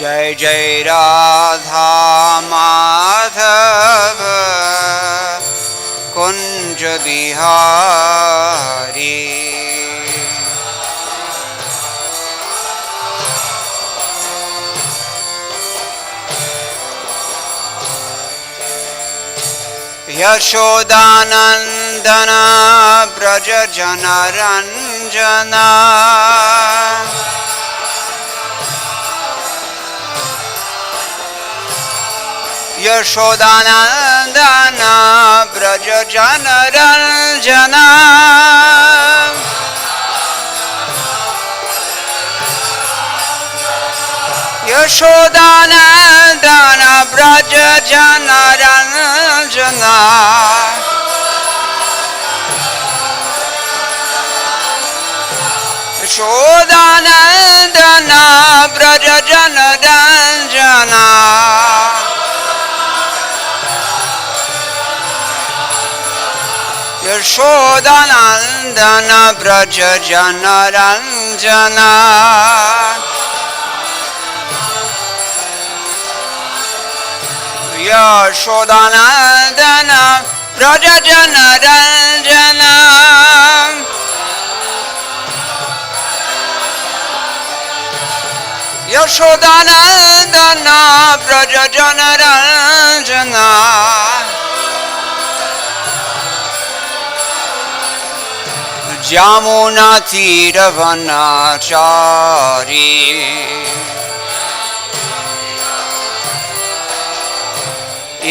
जय जय राधा माधव कुंज बिहारी। यशोदानंदन ब्रज जनरंजना यशोदानंदन ब्रज जनरंजना यशोदानंदन ब्रज जनरंजना यशोदानंदन ब्रज जनरंजना यशोदानंदन ब्रज जनरंजना यशोदानंदन ब्रज जनरंजना यशोदानंदन ब्रज जनरंजना यमुना तीर वनचारी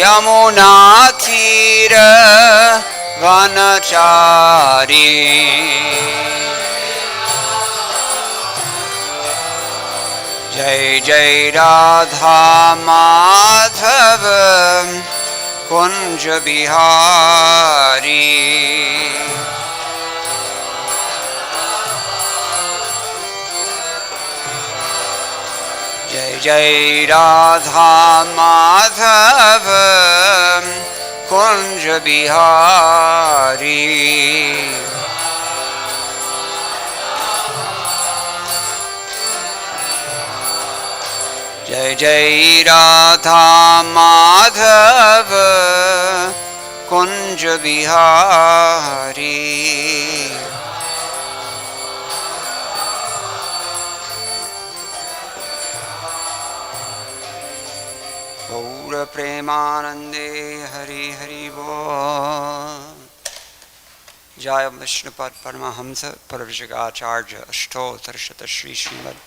यमुना तीर वनचारी जय जय राधा माधव कुंज बिहारी। जय जय राधा माधव कुंज बिहारी। जय जय राधा माधव कुंज बिहारी। प्रेमानंदे हरि हरि बोल। जय विष्णुपद परमहंस परवृषगाचार्य अष्टोत्तरशत श्री श्रीमद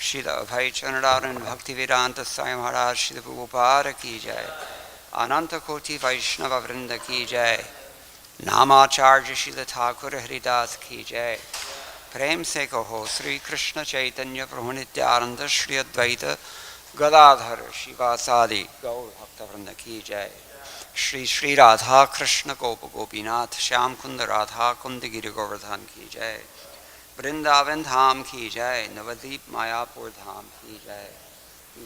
श्रील अभय चरणारविंद भक्ति वेदांत साई महाराज श्री प्रभुपाद की जय। अनंत कोटि वैष्णव वृंद की जय। नामाचार्य श्रील ठाकुर हरिदास की जय। प्रेम से कहो श्री कृष्ण चैतन्य प्रभु नित्यानंद श्री अद्वैत गदाधर शिवासादि गौर भक्तवृंद की जय। श्री श्री राधा कृष्ण गोप गोपीनाथ श्याम कुंद राधा कुंद गिरि गोवर्धन की जय। वृंदावन धाम की जय। नवदीप मायापुर धाम की जय।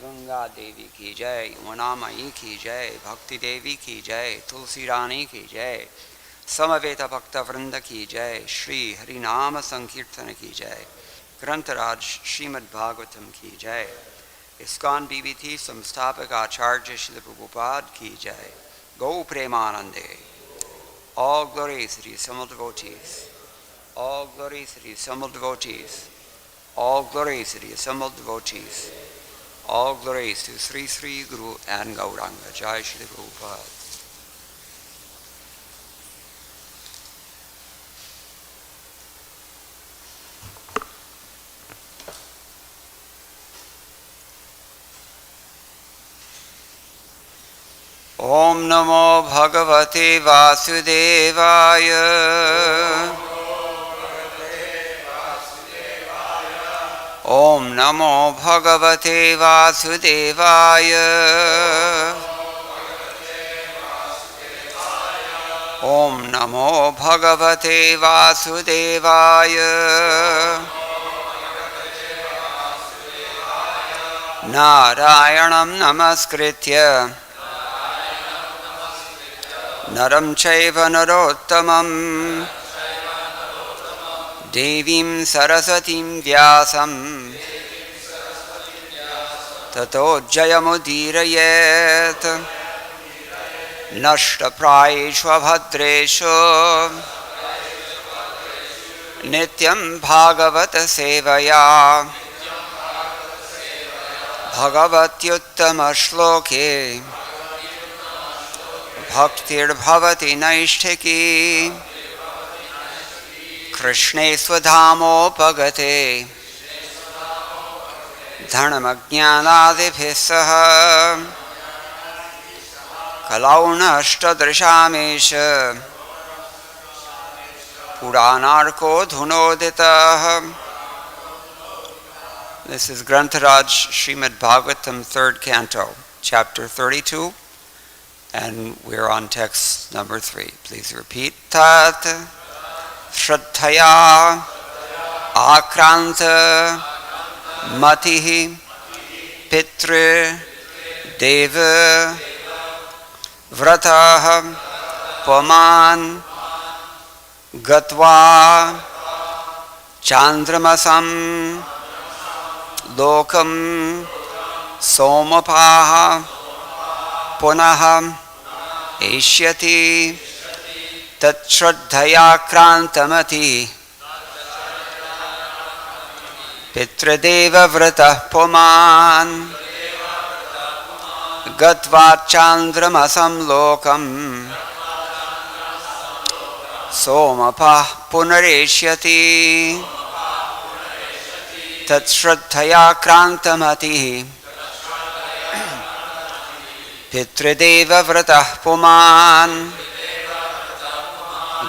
गंगा देवी की जय। यमुना मई की जय। भक्ति देवी की जय। तुलसी रानी की जय। समवेत भक्तवृंद की जय। श्री हरिनाम संकीर्तन की जय। ग्रंथराज श्रीमद् भागवतम की जय। इस्कॉन बीबीथी संस्थापक आचार्य श्री प्रभुपाद की जय। गौ प्रेमानंदे। All glories to the assembled devotees. All glories to the assembled devotees. All glories to the assembled devotees. All glories to Sri Sri Guru and Gauranga. Jai Shri Prabhupada. Om Namo Bhagavate Vasudevaya. Om Namo Bhagavate Vasudevaya. Om Namo Bhagavate Vasudevaya. Narayanam Namaskritya Naram Chaiva Narottamam Devim Sarasatim Vyasam tato jayamudirayet nashtaprayeshu abhadreshu nityam bhagavata sevaya bhagavatyuttama shloke bhaktir-bhavati naishtiki krishne swadhamopagate dhanamajnanadibhih saha kalaunashtadrishamesha puranarko dhunoditah. This is Grantaraj Srimad Bhagavatam, 3rd Canto, Chapter 32, and we're on text number 3. Please repeat. Tac-chraddhayā ākrānta-matiḥ pitṛ-deva-vrataḥ pumān gatvā cāndramasaṁ lokam soma-pāḥ punaḥ eṣyati tac-chraddhayākrānta-matiḥ pitṛ-deva-vrataḥ pumān gatvā cāndramasam lokam soma-pāḥ punar eṣyati tac-chraddhayākrānta-matiḥ pitṛ-deva-vrataḥ pumān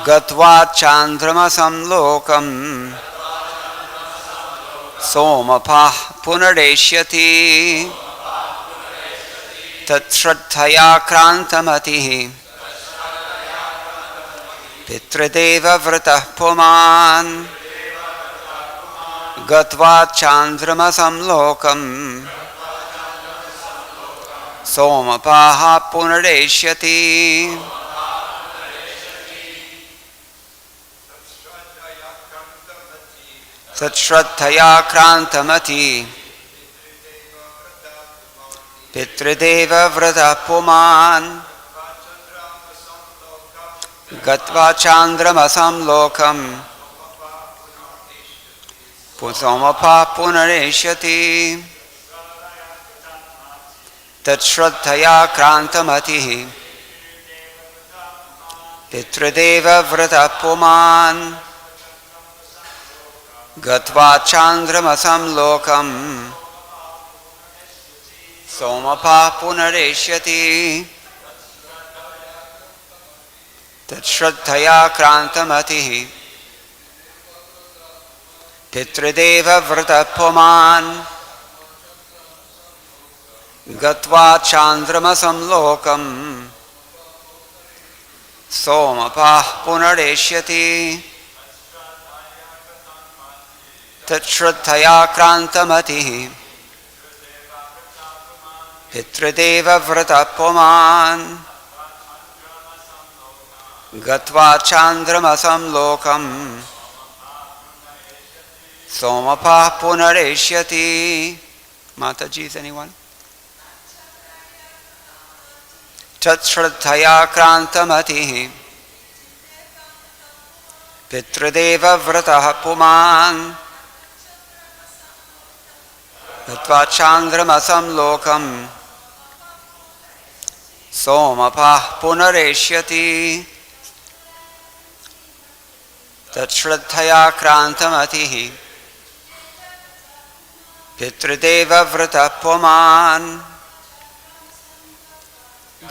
gatvā cāndramasam lokam soma-pāḥ punar eṣyati tac-chraddhayākrānta-matiḥ pitṛ-deva-vrataḥ pumān gatvā cāndramasam lokam soma-pāḥ punar eṣyati. tac-chraddhayākrānta-matiḥ pitṛ-deva-vrataḥ pumān gatvā cāndramasam lokam soma-pāḥ punar eṣyati tac-chraddhayākrānta-matiḥ pitṛ-deva-vrataḥ pumān gatvā cāndramasam lokam soma-pāḥ punar eṣyati tac-chraddhayākrānta-matiḥ pitṛ-deva-vrataḥ pumān gatvā cāndramasam lokam soma-pāḥ punar eṣyati tac-chraddhayākrānta-matiḥ pitṛ-deva-vrataḥ pumān gatvā cāndramasam lokam soma-pāḥ punar eṣyati. Mataji, is anyone? tac-chraddhayākrānta-matiḥ pitṛ-deva-vrataḥ pumān gatvā cāndramasam lokam soma-pāḥ punar eṣyati tac-chraddhayākrānta-matiḥ pitṛ-deva-vrataḥ pumān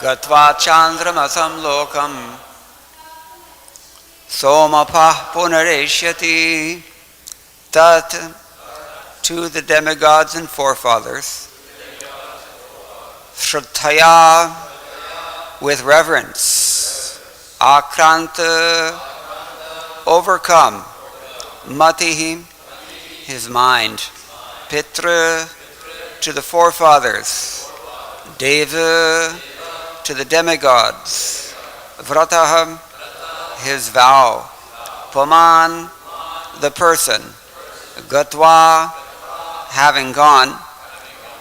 gatvā cāndramasam lokam soma-pāḥ punar eṣyati. Tat, to the demigods and forefathers, śraddhayā, with reverence, ākrānta, overcome, matiḥ, his mind, pitṛ, to the forefathers, deva, to the demigods, vrataḥ, his vow, pumān, the person, gatvā, having gone,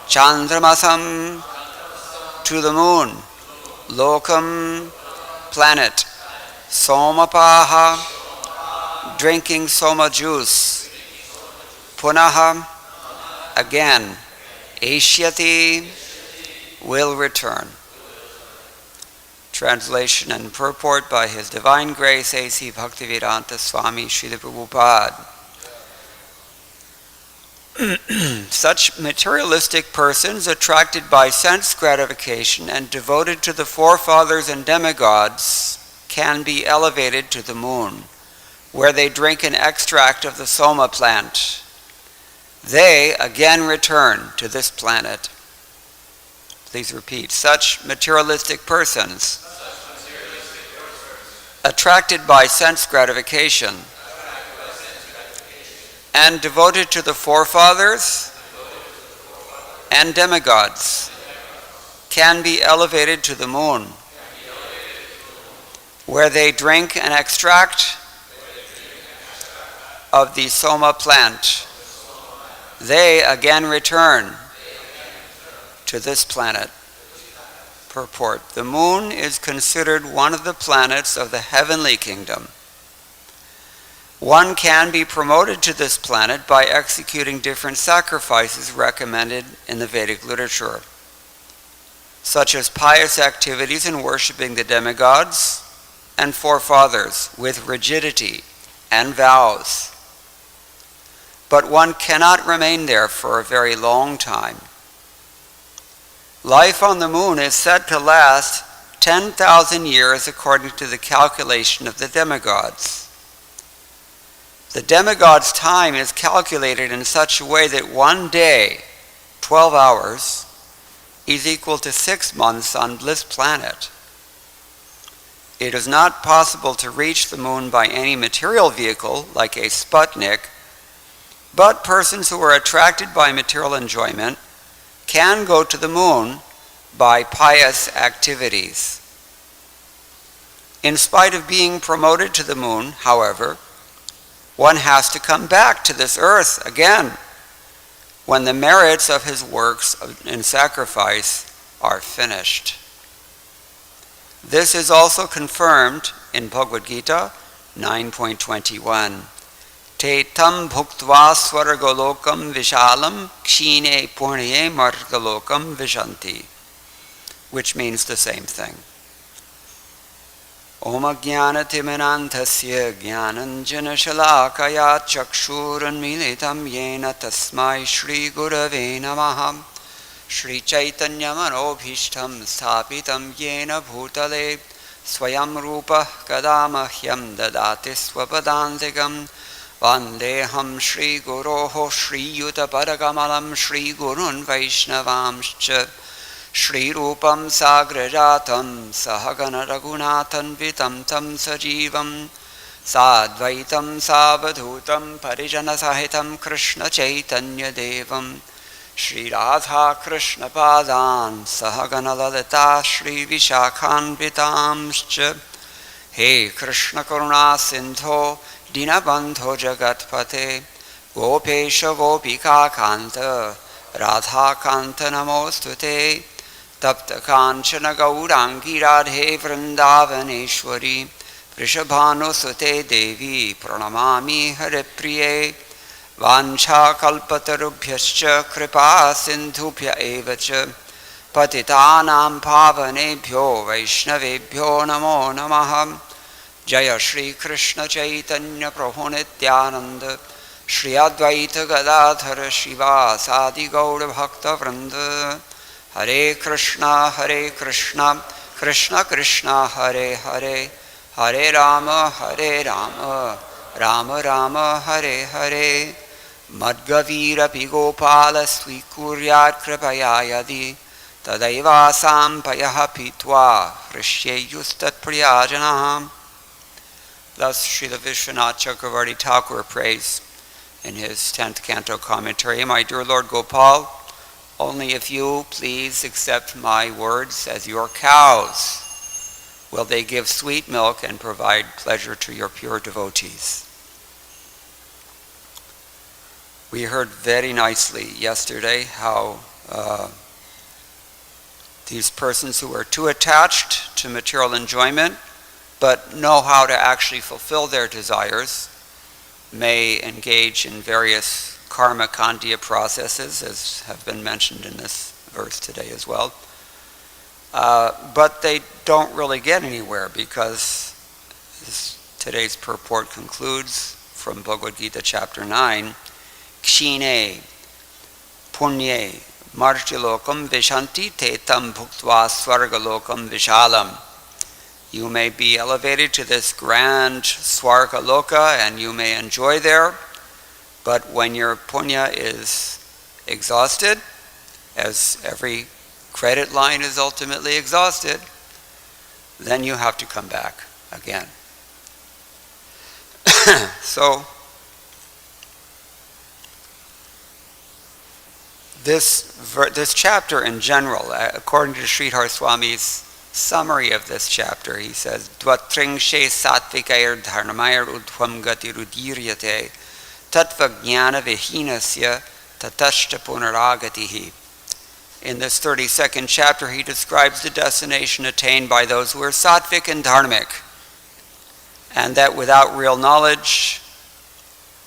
cāndramasam, to the moon, lokam, planet, soma-pāḥ, drinking soma juice, punaḥ, again, eṣyati, will return. Translation and purport by His Divine Grace A.C. Bhaktivedanta Swami Srila Prabhupada. Such materialistic persons attracted by sense gratification and devoted to the forefathers and demigods can be elevated to the moon, where they drink an extract of the soma plant. They again return to this planet. Please repeat. Such materialistic persons attracted by sense gratification and devoted to the forefathers and demigods can be elevated to the moon, where they drink an extract of the soma plant. They again return to this planet. Purport. The moon is considered one of the planets of the heavenly kingdom. One can be promoted to this planet by executing different sacrifices recommended in the Vedic literature, such as pious activities in worshiping the demigods and forefathers with rigidity and vows. But one cannot remain there for a very long time. Life on the moon is said to last 10,000 years according to the calculation of the demigods. The demigods' time is calculated in such a way that one day, 12 hours, is equal to 6 months on this planet. It is not possible to reach the moon by any material vehicle like a sputnik, but persons who are attracted by material enjoyment can go to the moon by pious activities. In spite of being promoted to the moon, however, one has to come back to this earth again when the merits of his works in sacrifice are finished. This is also confirmed in Bhagavad-gītā 9.21. Te tam bhuktvā svarga-lokaṁ viśālaṁ kṣīṇe purnaḥ martya-lokaṁ viśanti, which means the same thing. Om ajñānatimirāntasya jñānanjana-śalākaya chakṣūranmilitam yena tasmai Shri Gurave Namaha. Shri Chaitanya-manobhishtam sthapitam yena bhutale swayam rupa kadamahyam dadati swapadantikam. Vandeham Shri Guroho Shri Yuta Paragamalam Shri Gurun Vaishnavamscha Shri Rupam Sagrajatam Sahagana Raghunathan Vitam Tam Sajivam Sadvaitam Savadhutam Parijana Sahitam Krishna Chaitanya Devam Shri Radha Krishna Padan Sahagana Lalita Shri Vishakhan Vitamscha. He Krishna Karuna Sindho Dinabandho Jagatpate Gopesha Gopika Kanta Radha Kanta Namostute Tapta Kanchana Gaurangi Radhe Vrindavaneshwari Vrishabhano Sute Devi Pranamami Haripriye Vancha Kalpatarubhyascha Kripa Sindhubhya Evacha Patitanam Pavanebhyo Vaishnavebhyo Namo Namaha. Jaya Shri Krishna Chaitanya Prabhu Nityananda Shri Advaita Gadadhara Shiva Sadi Gaura Bhakta Vrinda. Hare Krishna Krishna Krishna Hare Hare Hare Rama Rama Rama Hare Hare. Madgavira Pigopala Swikuryat Kripaya Yadi Tadaiva Sampayaha Pitva Hrishyayustat Priyajanaham. Thus Srila Vishwanath Chakravarti Thakur prays in his 10th canto commentary, My dear Lord Gopal, only if you please accept my words as your cows will they give sweet milk and provide pleasure to your pure devotees. We heard very nicely yesterday how These persons who are too attached to material enjoyment but know how to actually fulfill their desires may engage in various karma kandya processes, as have been mentioned in this verse today as well. But they don't really get anywhere because, as today's purport concludes from Bhagavad-gītā chapter 9, kṣīṇe puṇye martya-lokaṁ viśānti te tam bhuktvā svarga-lokaṁ viśālaṁ. You may be elevated to this grand svarga-loka and you may enjoy there, but when your punya is exhausted, as every credit line is ultimately exhausted, then you have to come back again. So, this chapter in general, according to Sridhar Swami's summary of this chapter, he says, Dvatringshe satvikair dharmair udhvam gatirudiryate tatvajnana vihinasya tatashta punaragatihi. In this 32nd chapter, he describes the destination attained by those who are sattvic and dharmic, and that without real knowledge,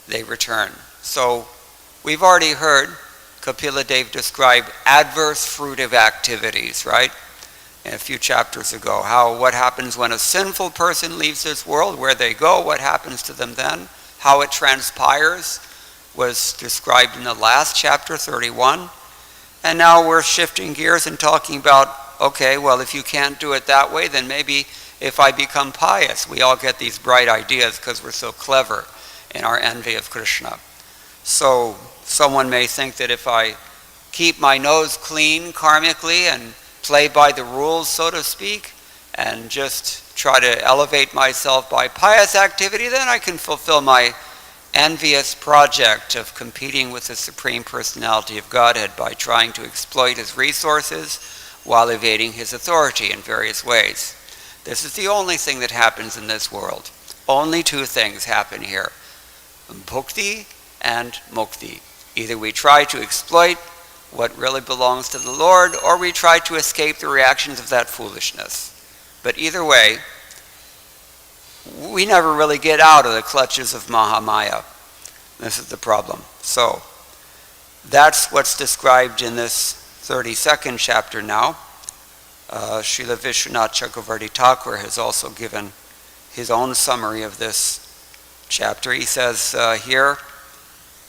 they return. So, we've already heard Kapila Dev describe adverse fruitive activities, right? A few chapters ago, what happens when a sinful person leaves this world, where they go, what happens to them then, how it transpires, was described in the last chapter, 31. And now we're shifting gears and talking about, okay, well, if you can't do it that way, then maybe if I become pious. We all get these bright ideas because we're so clever in our envy of Krishna. So someone may think that if I keep my nose clean karmically and play by the rules, so to speak, and just try to elevate myself by pious activity, then I can fulfill my envious project of competing with the Supreme Personality of Godhead by trying to exploit his resources while evading his authority in various ways. This is the only thing that happens in this world. Only two things happen here: bhukti and mukti. Either we try to exploit what really belongs to the Lord, or we try to escape the reactions of that foolishness. But either way, we never really get out of the clutches of Mahamaya. This is the problem. So, that's what's described in this 32nd chapter now. Srila Vishwanath Chakravarti Thakur has also given his own summary of this chapter. He says here,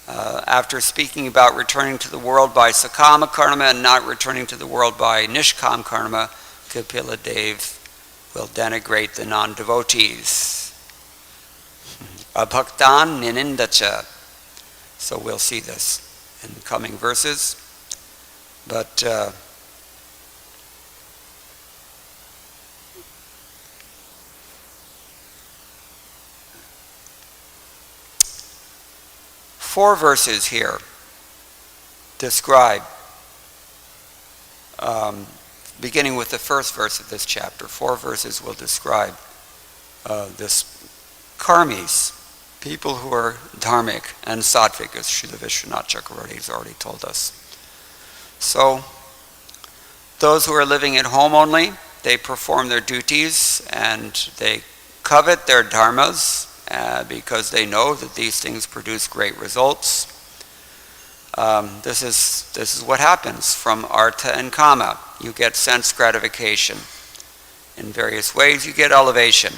after speaking about returning to the world by sakama karma and not returning to the world by nishkam karma, Kapila Dev will denigrate the non-devotees. Abhaktan ninindacha. So we'll see this in the coming verses. But four verses here describe, beginning with the first verse of this chapter, 4 verses will describe this karmis, people who are dharmic and sattvic, as Srila Vishwanath Chakravarti has already told us. So, those who are living at home only, they perform their duties and they covet their dharmas because they know that these things produce great results. This is what happens from artha and kama. You get sense gratification. In various ways, you get elevation.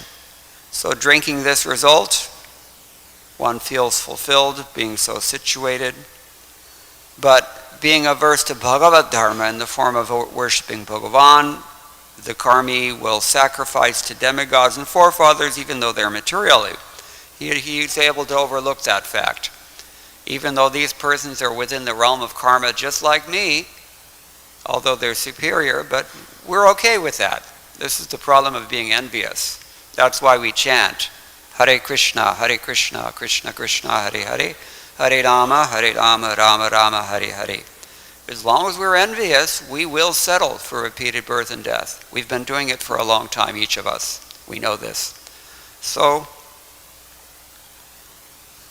So drinking this result, one feels fulfilled, being so situated. But being averse to Bhagavad Dharma in the form of worshipping Bhagavan, the karmi will sacrifice to demigods and forefathers even though they're materially. He's able to overlook that fact. Even though these persons are within the realm of karma just like me, although they're superior, but we're okay with that. This is the problem of being envious. That's why we chant Hare Krishna, Krishna Krishna, Hare Hare, Hare Rama, Rama Rama, Hare Hare. As long as we're envious, we will settle for repeated birth and death. We've been doing it for a long time, each of us. We know this. So,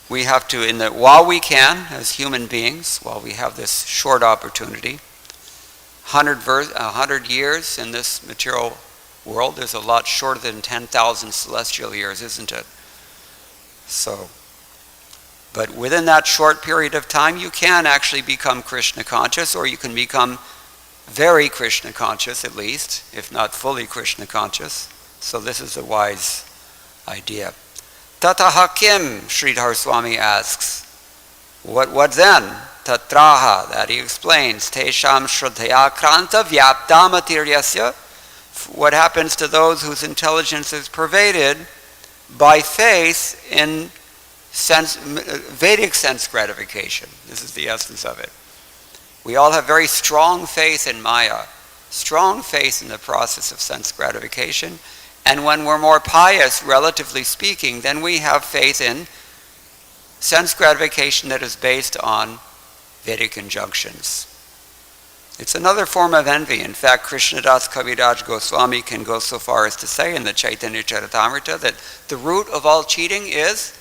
we have to, while we can, as human beings, while we have this short opportunity, 100 years in this material world is a lot shorter than 10,000 celestial years, isn't it? So, but within that short period of time, you can actually become Krishna conscious, or you can become very Krishna conscious at least, if not fully Krishna conscious. So this is a wise idea. Tataha kim, Sridhar Swami asks. What then? Tatraha, that he explains. Tesham śraddhayā-krānta-matiḥ. What happens to those whose intelligence is pervaded by faith in Vedic sense gratification. This is the essence of it. We all have very strong faith in Maya, strong faith in the process of sense gratification. And when we're more pious, relatively speaking, then we have faith in sense gratification that is based on Vedic injunctions. It's another form of envy. In fact, Krishnadas Kaviraj Goswami can go so far as to say in the Chaitanya Charitamrita that the root of all cheating is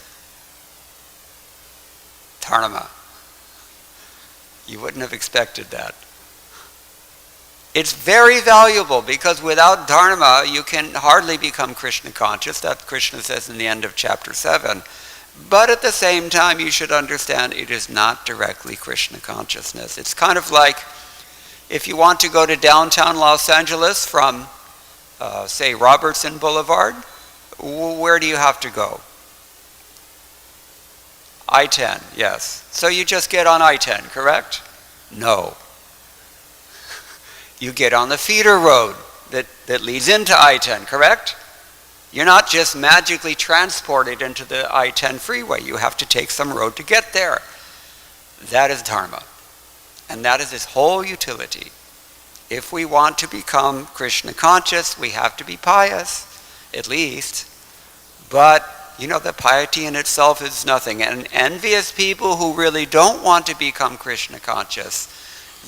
dharma. You wouldn't have expected that. It's very valuable because without dharma, you can hardly become Krishna conscious. That Krishna says in the end of chapter 7. But at the same time, you should understand it is not directly Krishna consciousness. It's kind of like if you want to go to downtown Los Angeles from, say, Robertson Boulevard, where do you have to go? I-10, yes. So you just get on I-10, correct? No. You get on the feeder road that leads into I-10, correct? You're not just magically transported into the I-10 freeway. You have to take some road to get there. That is dharma. And that is its whole utility. If we want to become Krishna conscious, we have to be pious, at least. But, the piety in itself is nothing. And envious people who really don't want to become Krishna conscious,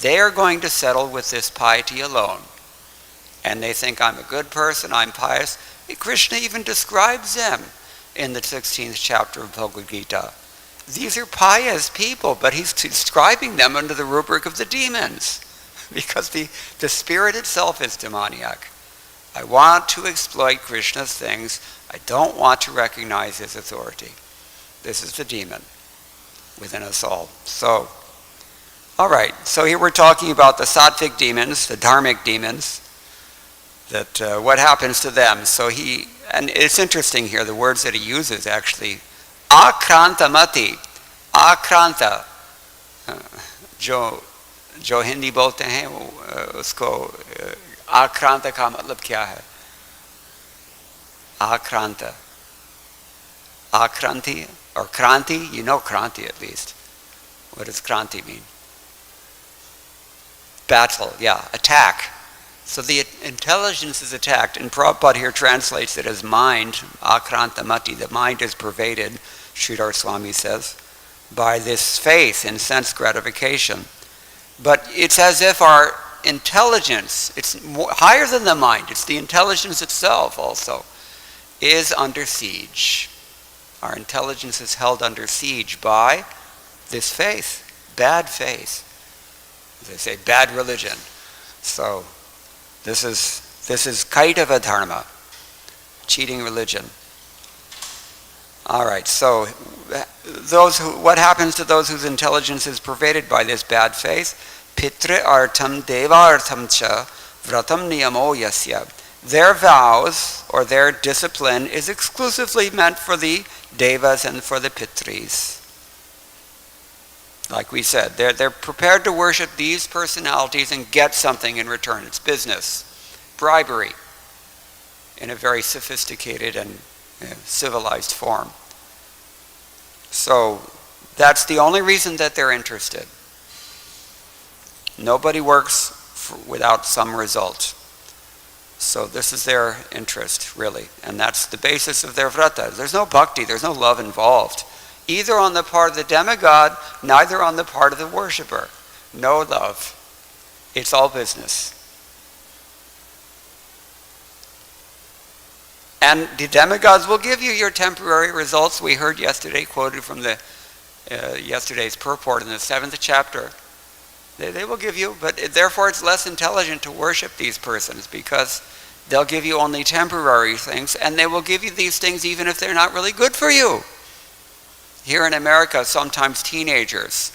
they are going to settle with this piety alone. And they think, I'm a good person, I'm pious. Krishna even describes them in the 16th chapter of Bhagavad-gītā. These are pious people, but he's describing them under the rubric of the demons, because the spirit itself is demoniac. I want to exploit Krishna's things. I don't want to recognize his authority. This is the demon within us all. So, all right. So here we're talking about the sattvic demons, the dharmic demons, that what happens to them. So and it's interesting here, the words that he uses actually. ākrānta-matiḥ, ākrānta, जो हिंदी बोलते हैं उसको ākrānta का मतलब क्या है? ākrānta, ākrānti or kranti. You know kranti at least. What does kranti mean? Battle, yeah, attack. So the intelligence is attacked, and Prabhupada here translates it as mind, ākrānta-matiḥ. The mind is pervaded, Sridhar Swami says, by this faith in sense gratification. But it's as if our intelligence, it's higher than the mind, it's the intelligence itself also, is under siege. Our intelligence is held under siege by this faith, bad faith. As they say, bad religion. So this is kaitava dharma, cheating religion. All right, so what happens to those whose intelligence is pervaded by this bad faith? pitṛ-deva-vrataḥ niyamo yasya. Their vows or their discipline is exclusively meant for the devas and for the pitris. Like we said, they're prepared to worship these personalities and get something in return. It's business, bribery, in a very sophisticated and civilized form. So that's the only reason that they're interested. Nobody works without some result. So this is their interest, really. And that's the basis of their vrata. There's no bhakti, there's no love involved. Either on the part of the demigod, neither on the part of the worshipper. No love. It's all business. And the demigods will give you your temporary results. We heard yesterday, quoted from yesterday's purport in the 7th chapter, They will give you, but therefore it's less intelligent to worship these persons, because they'll give you only temporary things, and they will give you these things even if they're not really good for you. Here in America, sometimes teenagers,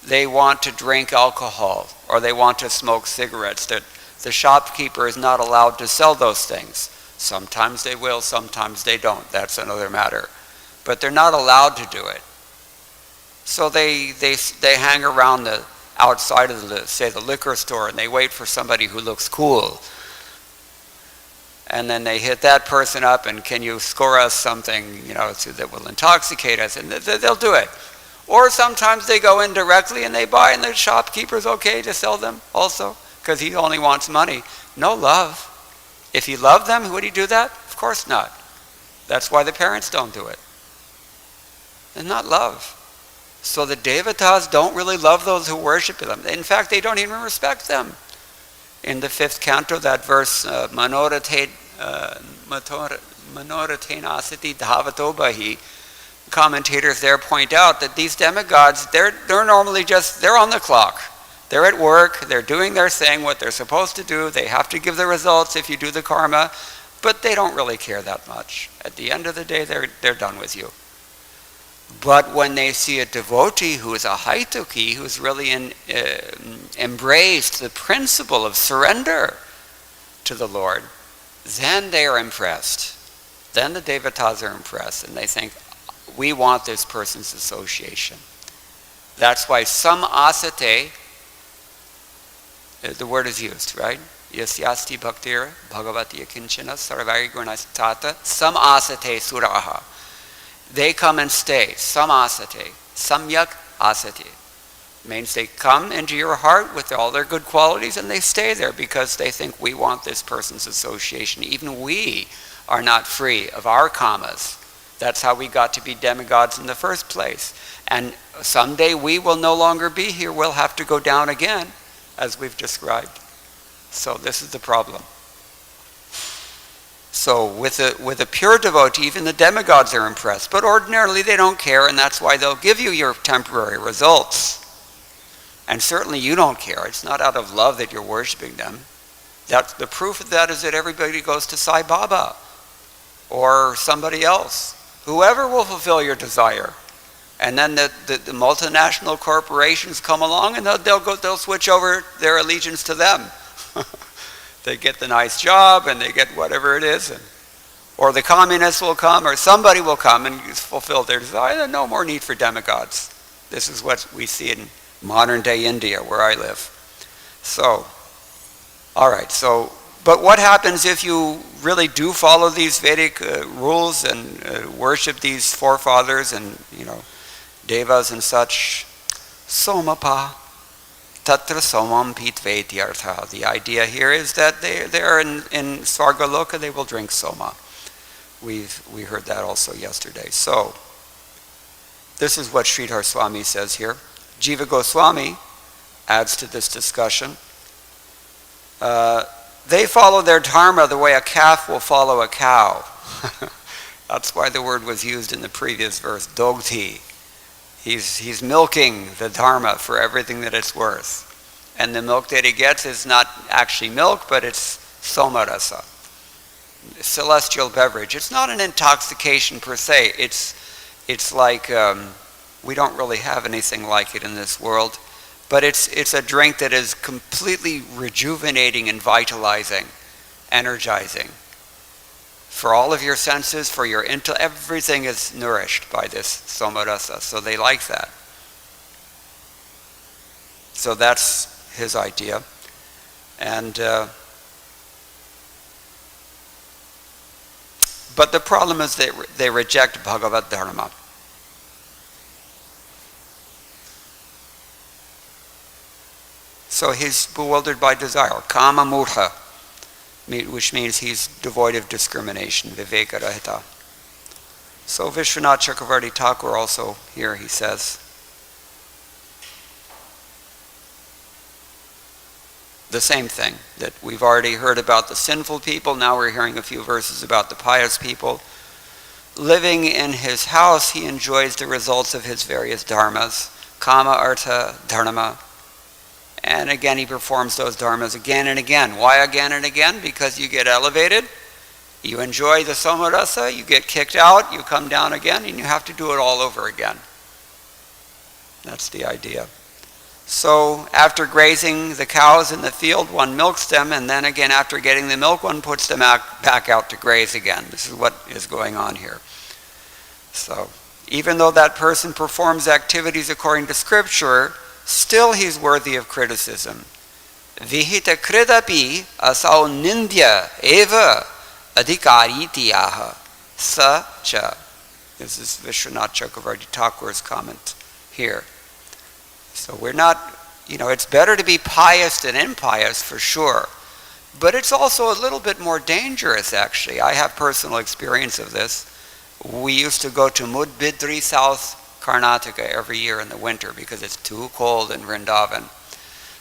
they want to drink alcohol or they want to smoke cigarettes. The shopkeeper is not allowed to sell those things. Sometimes they will, sometimes they don't. That's another matter. But they're not allowed to do it. So they hang around the outside of the liquor store, and they wait for somebody who looks cool. And then they hit that person up, and can you score us something, that will intoxicate us? And they'll do it. Or sometimes they go in directly and they buy, and the shopkeeper's okay to sell them also, because he only wants money. No love. If he loved them, would he do that? Of course not. That's why the parents don't do it. It's not love. So the devatas don't really love those who worship them. In fact, they don't even respect them. In the 5th canto, that verse, manoratenasati dhavato bahi, commentators there point out that these demigods, they're normally they're on the clock. They're at work, they're doing their thing, what they're supposed to do. They have to give the results if you do the karma, but they don't really care that much. At the end of the day, they're done with you. But when they see a devotee who is a haituki, who's really embraced the principle of surrender to the Lord, then they are impressed. Then the devatas are impressed, and they think, we want this person's association. That's why soma-pāḥ, the word is used, right? Eṣyati bhaktir bhagavati kinchana sarvāri-gunastata soma-pāḥ suraha. They come and stay. Soma-pāḥ, samyak asati. Means they come into your heart with all their good qualities, and they stay there because they think we want this person's association. Even we are not free of our kamas. That's how we got to be demigods in the first place. And someday we will no longer be here. We'll have to go down again, as we've described. So this is the problem. So with a pure devotee, even the demigods are impressed. But ordinarily they don't care, and that's why they'll give you your temporary results. And certainly you don't care. It's not out of love that you're worshiping them. That's the proof of that is that everybody goes to Sai Baba or somebody else. Whoever will fulfill your desire. And then the multinational corporations come along, and they'll switch over their allegiance to them. They get the nice job, and they get whatever it is. Or the communists will come, or somebody will come and fulfill their desire. There's no more need for demigods. This is what we see in modern-day India, where I live. So, all right, but what happens if you really do follow these Vedic rules and worship these forefathers and, devas and such? Soma-pāḥ. Tatra somam pitṛ-deva-vrataḥ. The idea here is that they're in svarga-lokaṁ, they will drink soma. We heard that also yesterday. So, this is what Sridhar Swami says here. Jiva Goswami adds to this discussion. They follow their dharma the way a calf will follow a cow. That's why the word was used in the previous verse, dogti. He's milking the dharma for everything that it's worth. And the milk that he gets is not actually milk, but it's soma-rasa, celestial beverage. It's not an intoxication per se. It's like, we don't really have anything like it in this world, but it's a drink that is completely rejuvenating and vitalizing, energizing. For all of your senses, for your intellect, everything is nourished by this soma-rasa. So they like that. So that's his idea. And but the problem is they reject Bhagavad Dharma. So he's bewildered by desire, kama murha, which means he's devoid of discrimination, viveka-rahita. So Vishwanath Chakravarti Thakur also here, he says, the same thing, that we've already heard about the sinful people, now we're hearing a few verses about the pious people. Living in his house, he enjoys the results of his various dharmas, kama, artha, dharma, And again, he performs those dharmas again and again. Why again and again? Because you get elevated, you enjoy the soma-rasa, you get kicked out, you come down again, and you have to do it all over again. That's the idea. So after grazing the cows in the field, one milks them, and then again after getting the milk, one puts them back out to graze again. This is what is going on here. So even though that person performs activities according to scripture, still he's worthy of criticism. Vihita kridapi asau nindya eva adhikarītiyāha sa cha. This is Vishwanath Chakravarti Thakur's comment here. So we're not, it's better to be pious than impious for sure. But it's also a little bit more dangerous actually. I have personal experience of this. We used to go to Mudbidri, South Karnataka every year in the winter because it's too cold in Vrindavan.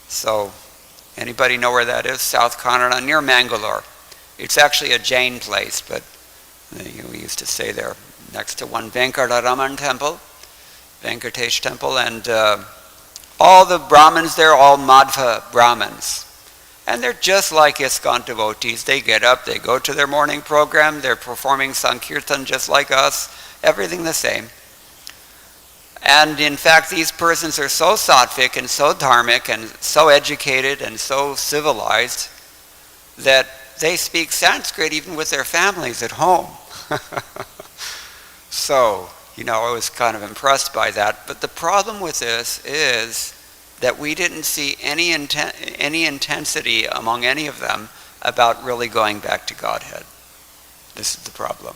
So anybody know where that is? South Karnataka, near Mangalore. It's actually a Jain place, but we used to stay there next to one Venkataraman temple, Venkatesh temple, and all the Brahmins there, all Madhva Brahmins. And they're just like ISKCON devotees. They get up, they go to their morning program, they're performing Sankirtan just like us, everything the same. And in fact, these persons are so sattvic and so dharmic and so educated and so civilized that they speak Sanskrit even with their families at home. So, I was kind of impressed by that. But the problem with this is that we didn't see any intensity among any of them about really going back to Godhead. This is the problem.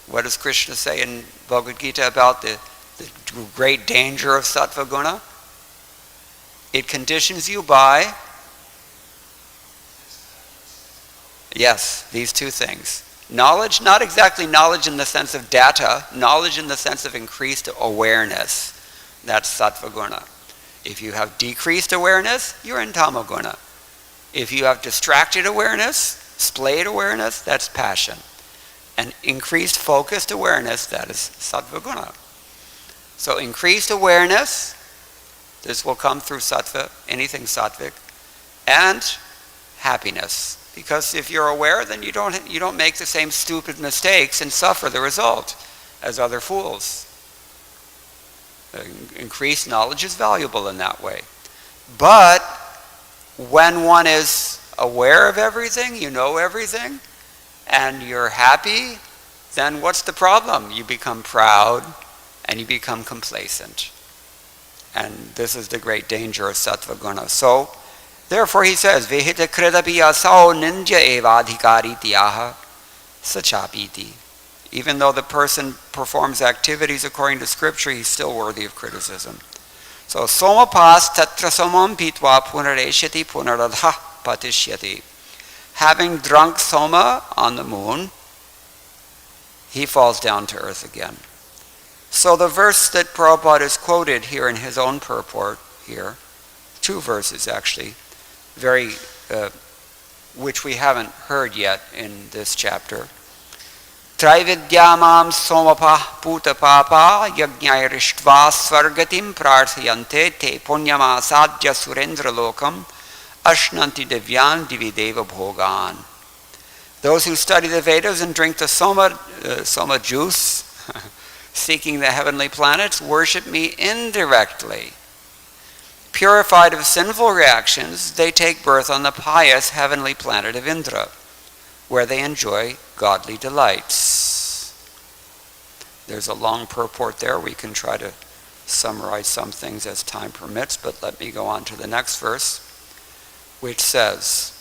What does Krishna say in Bhagavad-gītā about the great danger of sattva guna? It conditions you by, yes, these two things. Knowledge, not exactly knowledge in the sense of data, knowledge in the sense of increased awareness. That's sattva guna. If you have decreased awareness, you're in tamoguna. If you have distracted awareness, splayed awareness, that's passion. And increased focused awareness, that is sattva guna. So increased awareness, this will come through sattva, anything sattvic, and happiness. Because if you're aware, then you don't make the same stupid mistakes and suffer the result as other fools. Increased knowledge is valuable in that way. But when one is aware of everything, you know everything, and you're happy, then what's the problem? You become proud and you become complacent. And this is the great danger of sattva guna. So, therefore he says, Vihita kridapi asau nindya eva adhikarītiyāha sachapiti. Even though the person performs activities according to scripture, he's still worthy of criticism. So, soma-pāḥ tatra somam pitva punar eṣyati punar-dha patishyati. Having drunk soma on the moon, he falls down to earth again. So the verse that Prabhupada is quoted here in his own purport here, two verses actually, which we haven't heard yet in this chapter. Traividyamam soma-pāḥ puta-pāpā yajñairiṣtvā svargatim prarthayante te punyamasadya surendra-lokam ashnanti devyan divideva-bhogan. Those who study the Vedas and drink the soma juice, seeking the heavenly planets, worship me indirectly. Purified of sinful reactions, they take birth on the pious heavenly planet of Indra, where they enjoy godly delights. There's a long purport there. We can try to summarize some things as time permits, but let me go on to the next verse, which says,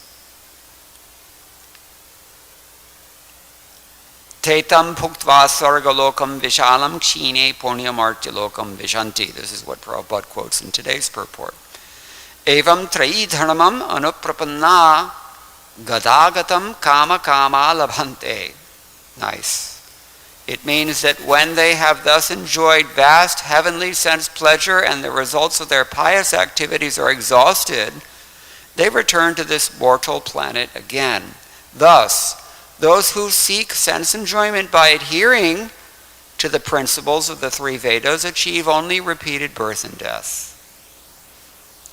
Tetam bhuktvā svarga-lokaṁ viśālaṁ kṣīṇe martya-lokaṁ viśanti. This is what Prabhupada quotes in today's purport. Evam trayi-dharmam anuprapanna gadagatam kama-kama labhante. Nice. It means that when they have thus enjoyed vast heavenly sense pleasure and the results of their pious activities are exhausted, they return to this mortal planet again. Thus, those who seek sense enjoyment by adhering to the principles of the three Vedas achieve only repeated birth and death.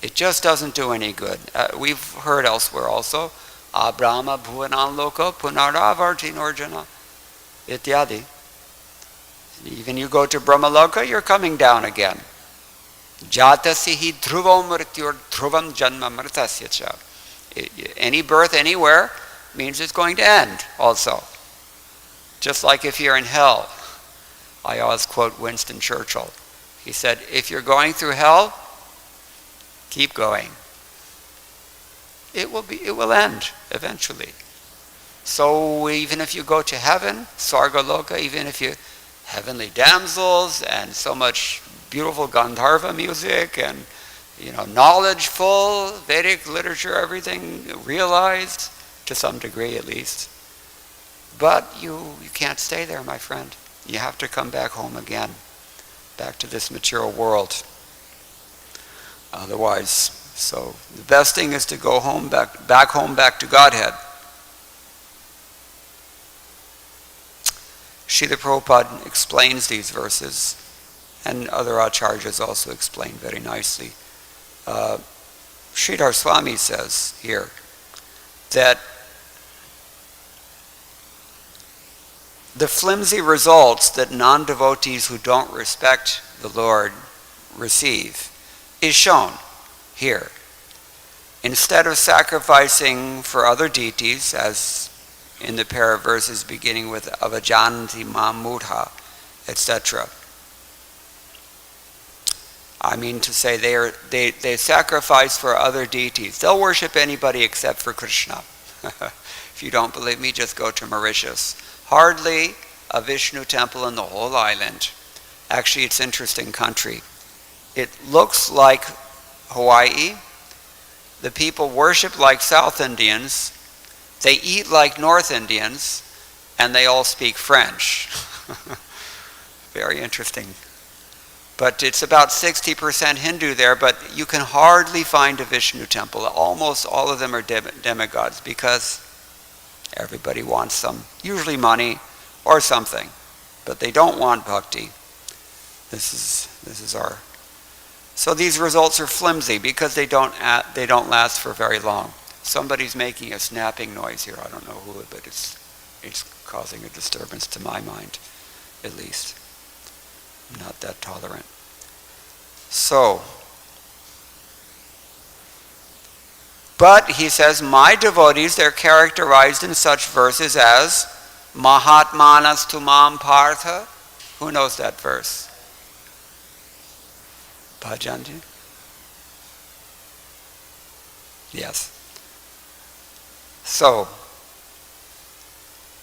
It just doesn't do any good. We've heard elsewhere also, Abrahma bhuvanan loka punaravarti norjana eṣyati. Even you go to Brahmaloka, you're coming down again. Jatasihi dhruvam mrityor dhruvam janma mritasya cha. Any birth anywhere means it's going to end also. Just like if you're in hell. I always quote Winston Churchill. He said, if you're going through hell, keep going. It will end eventually. So even if you go to heaven, svarga-lokaṁ, even if you heavenly damsels and so much beautiful Gandharva music and knowledgeful Vedic literature, everything realized to some degree at least. But you can't stay there, my friend. You have to come back home again, back to this material world. Otherwise, so the best thing is to go home, back home, back to Godhead. Srila Prabhupada explains these verses, and other acharyas also explain very nicely. Sridhar Swami says here that the flimsy results that non-devotees who don't respect the Lord receive is shown here. Instead of sacrificing for other deities, as in the pair of verses beginning with avajanti mam mudha, etc. I mean to say they sacrifice for other deities. They'll worship anybody except for Krishna. If you don't believe me, just go to Mauritius. Hardly a Vishnu temple in the whole island. Actually, it's an interesting country. It looks like Hawaii. The people worship like South Indians. They eat like North Indians. And they all speak French. Very interesting. But it's about 60% Hindu there, but you can hardly find a Vishnu temple. Almost all of them are demigods because everybody wants some, usually money or something, but they don't want bhakti. This is our. So these results are flimsy because they don't last for very long. Somebody's making a snapping noise here. I don't know who, but it's causing a disturbance to my mind, at least. I'm not that tolerant. So, but he says, my devotees, they're characterized in such verses as Mahatmanas tu mam partha. Who knows that verse? Bhajanti? Yes. So,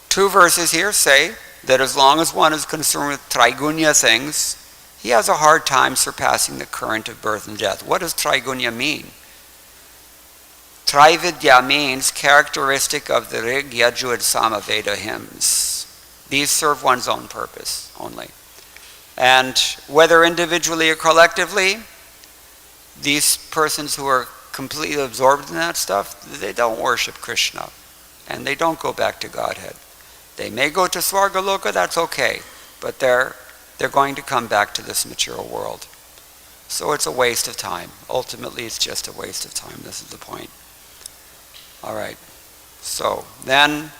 two verses here say that as long as one is concerned with trigunya things, he has a hard time surpassing the current of birth and death. What does trigunya mean? Trividya means characteristic of the Rig, Yajur, and Sama-Veda hymns. These serve one's own purpose only. And whether individually or collectively, these persons who are completely absorbed in that stuff, they don't worship Krishna. And they don't go back to Godhead. They may go to svarga-lokaṁ, that's okay. But they're going to come back to this material world. So it's a waste of time. Ultimately, it's just a waste of time. This is the point. All right. So then,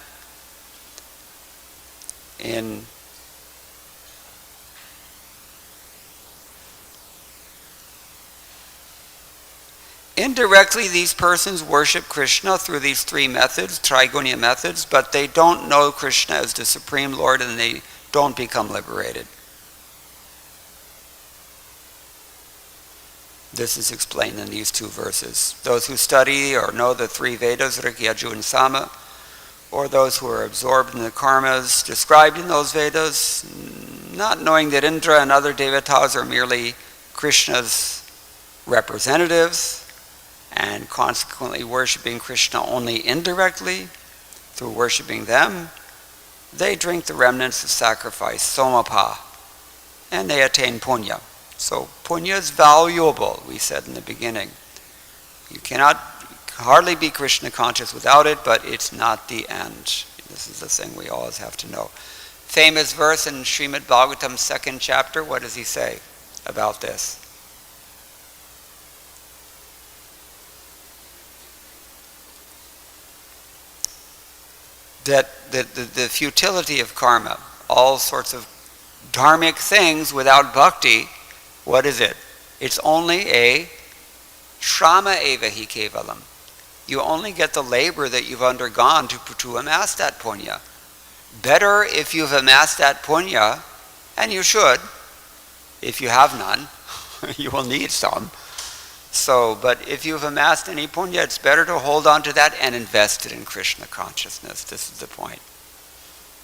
indirectly, these persons worship Krishna through these three methods, trigunya methods, but they don't know Krishna as the Supreme Lord and they don't become liberated. This is explained in these two verses. Those who study or know the three Vedas, Rig, Yajur, and Sama, or those who are absorbed in the karmas described in those Vedas, not knowing that Indra and other devatas are merely Krishna's representatives, and consequently worshipping Krishna only indirectly through worshipping them, they drink the remnants of sacrifice, soma-pāḥ, and they attain punya. So punya is valuable, we said in the beginning. You cannot hardly be Krishna conscious without it, but it's not the end. This is the thing we always have to know. Famous verse in Srimad Bhagavatam, 2nd chapter, what does he say about this? that the futility of karma, all sorts of dharmic things without bhakti, what is it? It's only a shrama eva hi kevalam. You only get the labor that you've undergone to amass that punya. Better if you've amassed that punya, and you should, if you have none, you will need some. So, but if you've amassed any punya, it's better to hold on to that and invest it in Krishna consciousness. This is the point.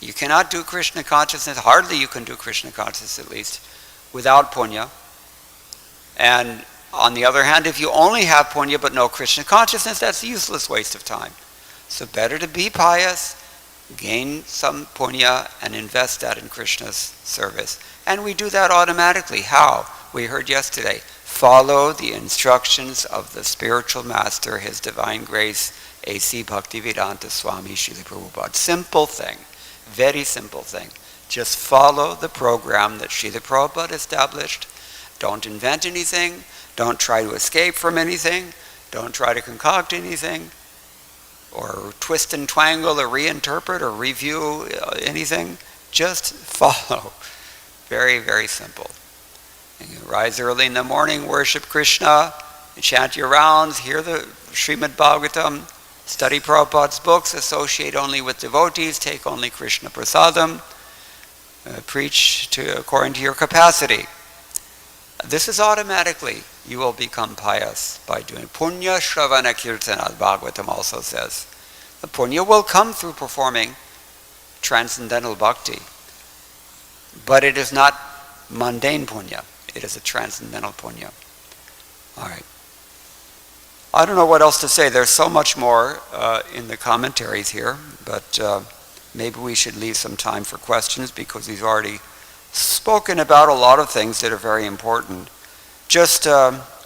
You cannot do Krishna consciousness, hardly you can do Krishna consciousness at least, without punya. And on the other hand, if you only have punya but no Krishna consciousness, that's a useless waste of time. So better to be pious, gain some punya, and invest that in Krishna's service. And we do that automatically. How? We heard yesterday. Follow the instructions of the spiritual master, His Divine Grace, A.C. Bhaktivedanta Swami Srila Prabhupada. Simple thing. Very simple thing. Just follow the program that Srila Prabhupada established. Don't invent anything. Don't try to escape from anything. Don't try to concoct anything. Or twist and twangle or reinterpret or review anything. Just follow. Very, very simple. And you rise early in the morning, worship Krishna, you chant your rounds, hear the Srimad Bhagavatam, study Prabhupada's books, associate only with devotees, take only Krishna prasadam, preach according to your capacity. This is automatically, you will become pious by doing punya shravana kirtana, Bhagavatam also says. The punya will come through performing transcendental bhakti, but it is not mundane punya. It is a transcendental punya. All right. I don't know what else to say. There's so much more in the commentaries here, but maybe we should leave some time for questions because we've already spoken about a lot of things that are very important. Just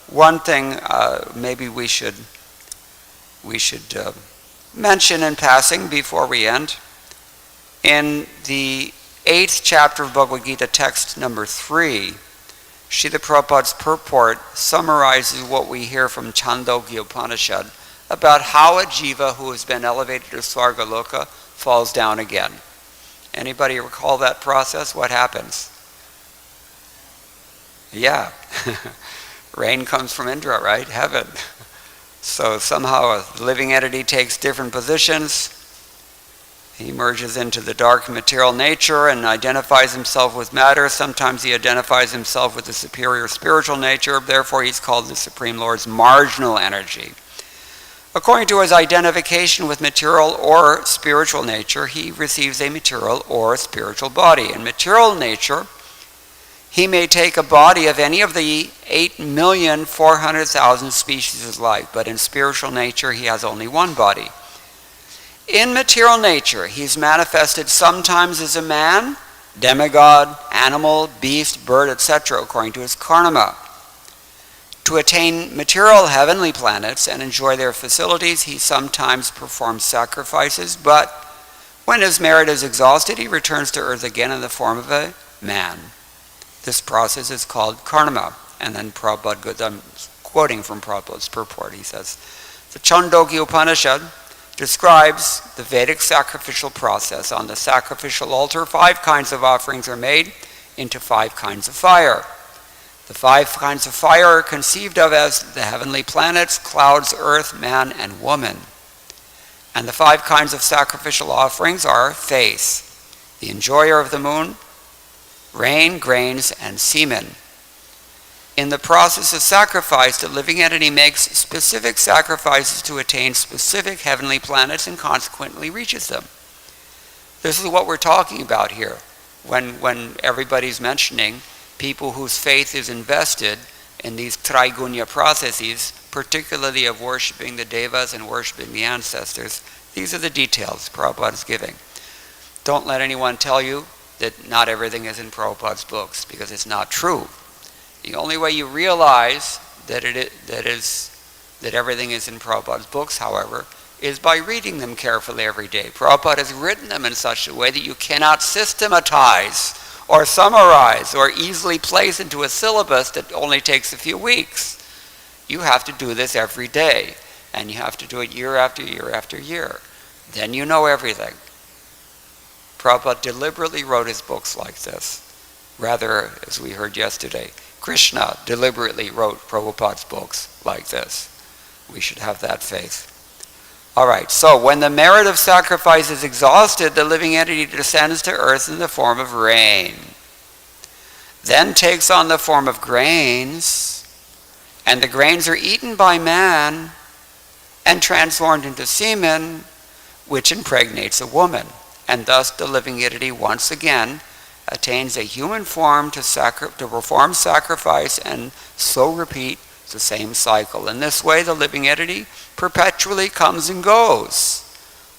one thing maybe we should mention in passing before we end. In the 8th chapter of Bhagavad-gītā, text number 3, Srila Prabhupada's purport summarizes what we hear from Chandogya Upanishad about how a jiva who has been elevated to svarga-lokaṁ falls down again. Anybody recall that process? What happens? Yeah. Rain comes from Indra, right? Heaven. So somehow a living entity takes different positions. He merges into the dark material nature and identifies himself with matter. Sometimes he identifies himself with the superior spiritual nature. Therefore, he's called the Supreme Lord's marginal energy. According to his identification with material or spiritual nature, he receives a material or spiritual body. In material nature, he may take a body of any of the 8,400,000 species of life, but in spiritual nature, he has only one body. In material nature, he's manifested sometimes as a man, demigod, animal, beast, bird, etc., according to his karma. To attain material heavenly planets and enjoy their facilities, he sometimes performs sacrifices, but when his merit is exhausted, he returns to earth again in the form of a man. This process is called karma. And then Prabhupada, I'm quoting from Prabhupada's purport, he says, the Chandogya Upanishad describes the Vedic sacrificial process. On the sacrificial altar, 5 kinds of offerings are made into 5 kinds of fire. The 5 kinds of fire are conceived of as the heavenly planets, clouds, earth, man, and woman. And the 5 kinds of sacrificial offerings are face, the enjoyer of the moon, rain, grains, and semen. In the process of sacrifice, the living entity makes specific sacrifices to attain specific heavenly planets and consequently reaches them. This is what we're talking about here when everybody's mentioning people whose faith is invested in these trigunya processes, particularly of worshiping the devas and worshiping the ancestors. These are the details Prabhupada is giving. Don't let anyone tell you that not everything is in Prabhupada's books, because it's not true. The only way you realize that everything is in Prabhupada's books, however, is by reading them carefully every day. Prabhupada has written them in such a way that you cannot systematize or summarize or easily place into a syllabus that only takes a few weeks. You have to do this every day, and you have to do it year after year after year. Then you know everything. Prabhupada deliberately wrote his books like this. Rather, as we heard yesterday, Krishna deliberately wrote Prabhupada's books like this. We should have that faith. All right, so when the merit of sacrifice is exhausted, the living entity descends to earth in the form of rain, then takes on the form of grains, and the grains are eaten by man and transformed into semen, which impregnates a woman. And thus the living entity once again attains a human form to perform sacrifice, and so repeat the same cycle. In this way, the living entity perpetually comes and goes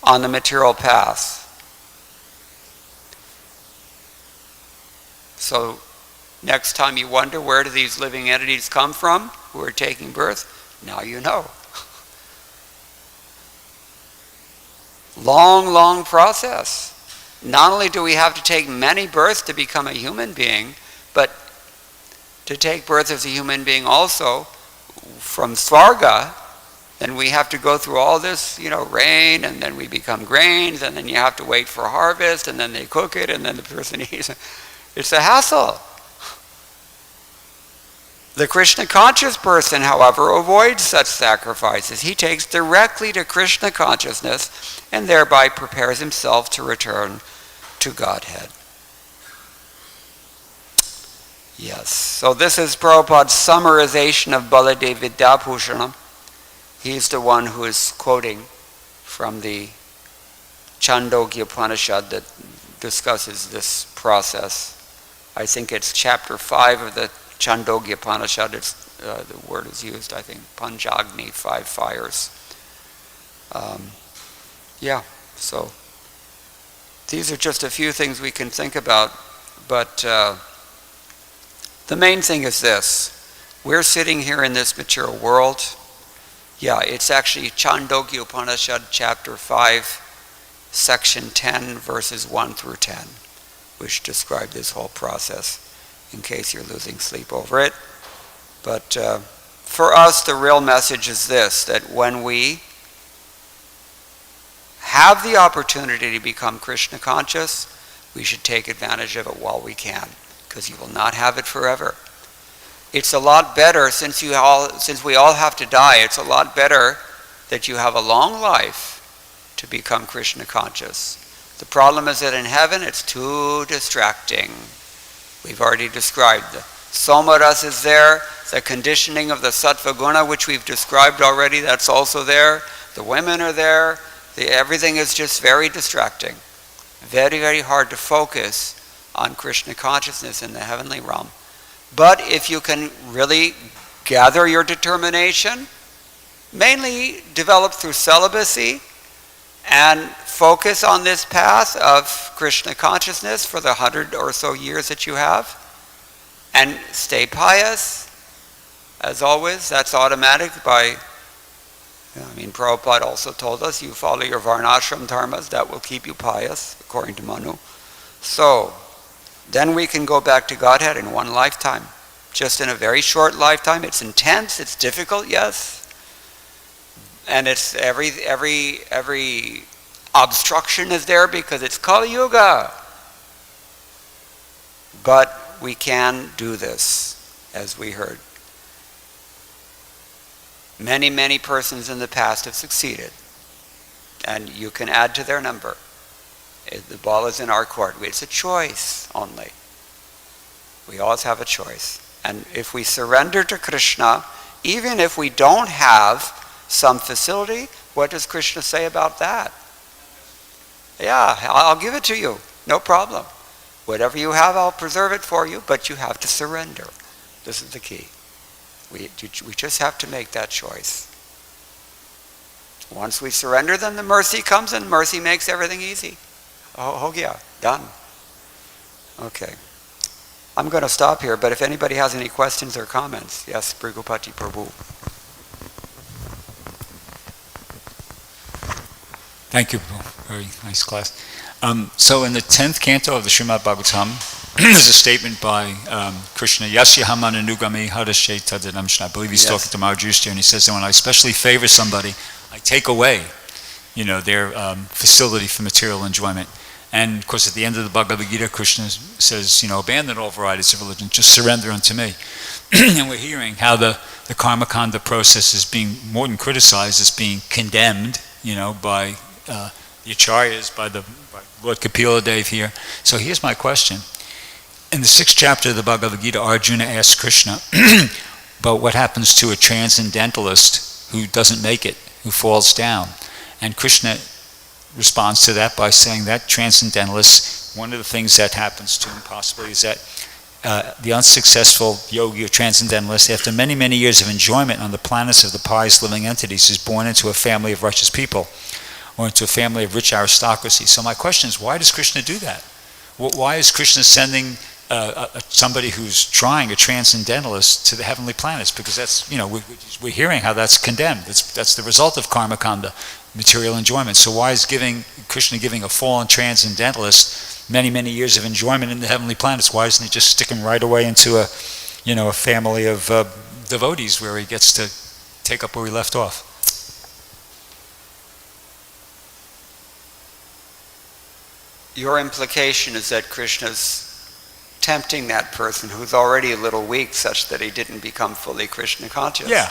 on the material path. So, next time you wonder where do these living entities come from who are taking birth, now you know. Long, long process. Not only do we have to take many births to become a human being, but to take birth as a human being also from svarga, then we have to go through all this, rain, and then we become grains, and then you have to wait for harvest, and then they cook it, and then the person eats it. It's a hassle. The Krishna conscious person, however, avoids such sacrifices. He takes directly to Krishna consciousness and thereby prepares himself to return to Godhead. Yes, so this is Prabhupada's summarization of Baladeva Vidyabhushanam. He's the one who is quoting from the Chandogya Upanishad that discusses this process. I think it's chapter 5 of the Chandogya Upanishad. The word is used, I think, Panjagni, 5 fires. So these are just a few things we can think about, but the main thing is this. We're sitting here in this material world. Yeah, it's actually Chandogya Upanishad, chapter 5, section 10, verses 1 through 10, which describe this whole process, in case you're losing sleep over it. But for us, the real message is this, that when we have the opportunity to become Krishna conscious, we should take advantage of it while we can, because you will not have it forever. It's a lot better, since we all have to die, it's a lot better that you have a long life to become Krishna conscious. The problem is that in heaven it's too distracting. We've already described the soma-rasa is there, the conditioning of the sattva guna, which we've described already, that's also there. The women are there. Everything is just very distracting. Very, very hard to focus on Krishna consciousness in the heavenly realm. But if you can really gather your determination, mainly developed through celibacy, and focus on this path of Krishna consciousness for the 100 or so years that you have, and stay pious, as always, that's automatic Prabhupada also told us, you follow your varnashram dharmas, that will keep you pious, according to Manu. So, then we can go back to Godhead in one lifetime. Just in a very short lifetime. It's intense, it's difficult, yes. And it's every obstruction is there because it's Kali Yuga. But we can do this, as we heard. Many, many persons in the past have succeeded. And you can add to their number. The ball is in our court. It's a choice only. We always have a choice. And if we surrender to Krishna, even if we don't have some facility, what does Krishna say about that? Yeah, I'll give it to you. No problem. Whatever you have, I'll preserve it for you, but you have to surrender. This is the key. We just have to make that choice. Once we surrender, then the mercy comes, and mercy makes everything easy. Oh yeah, done. Okay. I'm going to stop here, but if anybody has any questions or comments, yes, Bhagavad-gītā Prabhu. Thank you, Prabhu. Very nice class. So in the 10th canto of the Srimad Bhagavatam, there's a statement by Krishna, Yasya Hamananugami Hadashe Tadadamshna. I believe he's talking to Maharajusha, and he says that when I especially favor somebody, I take away, their facility for material enjoyment. And of course, at the end of the Bhagavad-gītā, Krishna says, abandon all varieties of religion, just surrender unto me. And we're hearing how the karma-kanda process is being more than criticized, it's being condemned, by the acharyas, by Lord Kapila-dev here. So here's my question. In the 6th chapter of the Bhagavad-gītā, Arjuna asks Krishna about what happens to a transcendentalist who doesn't make it, who falls down. And Krishna responds to that by saying that transcendentalist, one of the things that happens to him possibly is that the unsuccessful yogi or transcendentalist, after many, many years of enjoyment on the planets of the pious living entities, is born into a family of righteous people or into a family of rich aristocracy. So my question is, why does Krishna do that? Why is Krishna sending somebody who's trying, a transcendentalist, to the heavenly planets? Because that's, we're hearing how that's condemned. That's the result of karma kanda, material enjoyment. So why is Krishna giving a fallen transcendentalist many, many years of enjoyment in the heavenly planets? Why doesn't he just stick him right away into a family of devotees where he gets to take up where he left off? Your implication is that Krishna's tempting that person who's already a little weak such that he didn't become fully Krishna conscious. Yeah.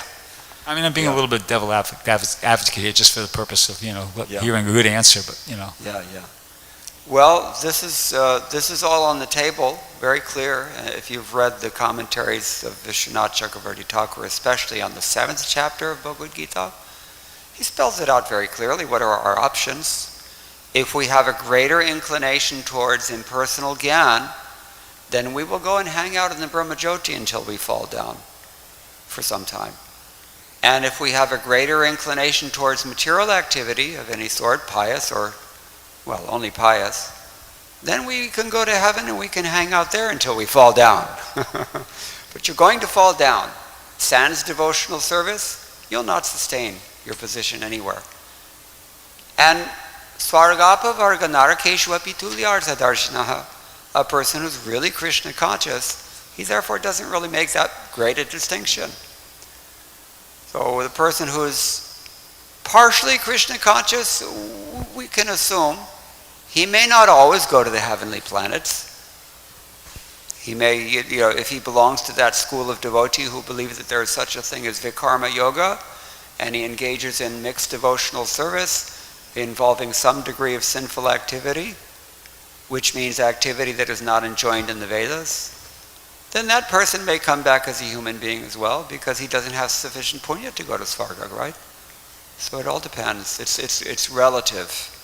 I mean, I'm being a little bit devil advocate here just for the purpose of, hearing a good answer, but, Yeah. Well, this is all on the table, very clear. If you've read the commentaries of Vishwanath Chakravarti Thakur, especially on the 7th chapter of Bhagavad-gītā, he spells it out very clearly. What are our options? If we have a greater inclination towards impersonal gyan, then we will go and hang out in the Brahmajyoti until we fall down for some time. And if we have a greater inclination towards material activity of any sort, pious or, well, only pious, then we can go to heaven and we can hang out there until we fall down. But you're going to fall down. Sans devotional service, you'll not sustain your position anywhere. And svargapa varga-narakeshu api tulyartha darshanaha, a person who's really Krishna conscious, he therefore doesn't really make that great a distinction. So the person who's partially Krishna conscious, we can assume he may not always go to the heavenly planets. He may, if he belongs to that school of devotee who believe that there is such a thing as vikarma yoga, and he engages in mixed devotional service involving some degree of sinful activity, which means activity that is not enjoined in the Vedas, then that person may come back as a human being as well, because he doesn't have sufficient punya to go to svarga, right? So it all depends. It's relative.